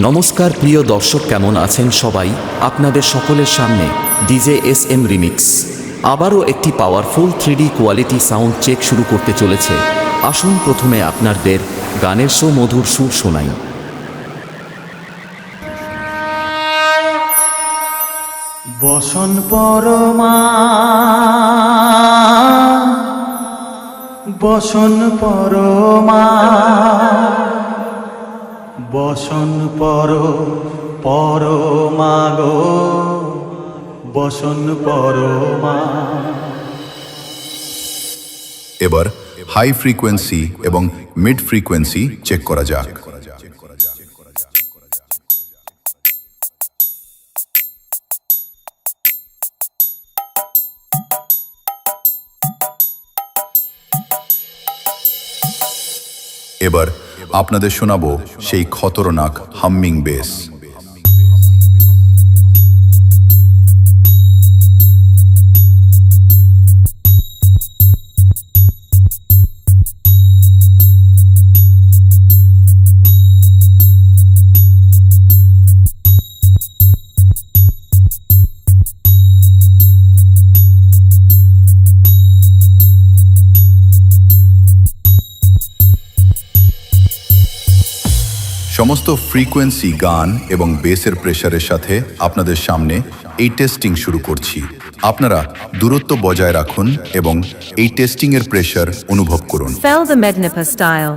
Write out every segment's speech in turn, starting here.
নমস্কার প্রিয় দর্শক, কেমন আছেন সবাই? আপনাদের সকলের সামনে ডিজে SM রিমিক্স আবারও একটি powerful 3D quality sound check শুরু করতে চলেছে। আসুন প্রথমে আপনাদের গানের মধুর সুর শোনাই। বসন পরমা, বসন পরমা, বসন পরমা গো, বসন পরমা। এবার হাই ফ্রিকোয়েন্সি এবং মিড ফ্রিকোয়েন্সি চেক করা যাক। এবার আপনাদের শোনাবো সেই খতরনাক হাম্মিং বেস। সমস্ত ফ্রিকোয়েন্সি, গান এবং বেসের প্রেসারের সাথে আপনাদের সামনে এই টেস্টিং শুরু করছি। আপনারা দূরত্ব বজায় রাখুন এবং এই টেস্টিং এর প্রেসার অনুভব করুন। Fell the Mednipa style.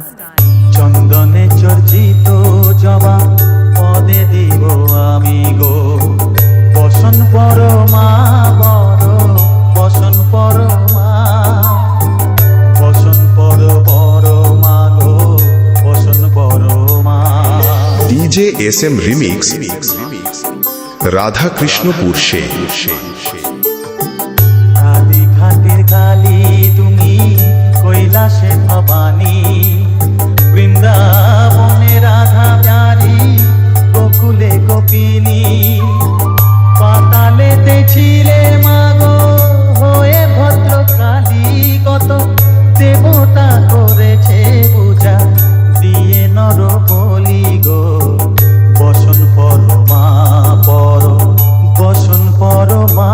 চন্দনে চর্চিত জবা পদে দিব আমি গো, বসন পরমা বড়, বসন পরমা, বসন পরমা গো, বসন পরমা। DJ SM remix, Radhakrishnapur সে। কালী ঘাটের কালী তুমি, কৈলাসে ভবানী, বৃন্দাবনে রাধা প্যারি, গোকুলে গোপিনী, পাতালেতে ছিলে মাগো হয়ে ভদ্রকালী, কত দেবতা করেছে পূজা দিয়ে নর বলি গো, বসন পরমা পর, বসন পরমা।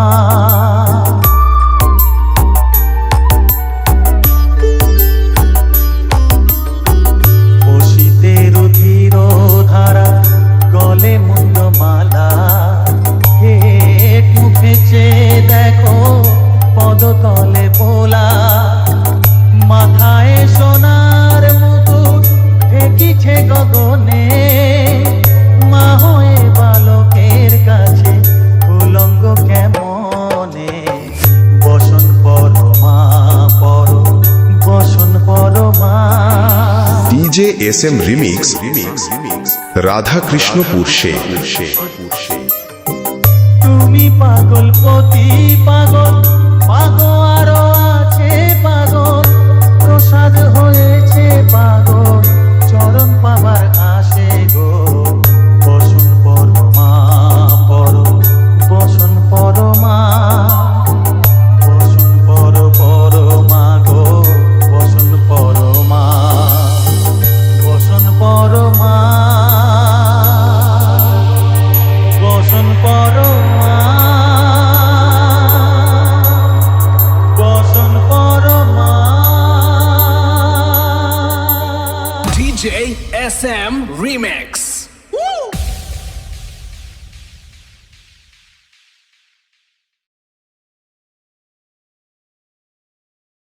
বসিতে রুধির ধারা, গলে মুন্ডমালা, হেট মুখে চেয়ে দেখো পদতলে বোলা, মাথায় সোনার মুকুট ঠেকিছে গগনে, মা হয়ে বালকের কাছে উলঙ্গ কেমনে, বসন পরমা পর, বসন পরমা। DJ SM remix, Radhakrishnapur সে। তুমি পাগল পতি পাগল, পাগল আরো আছে পাগল, প্রসাদ হয়েছে পাগল, চরণ পাবার আসে গো, বসন পরমা পর, বসন পরমা, বসন পরমা গো, বসন পরমা, বসন পরমা, বসন পরমা, বসন পরমা। DJ SM Remix.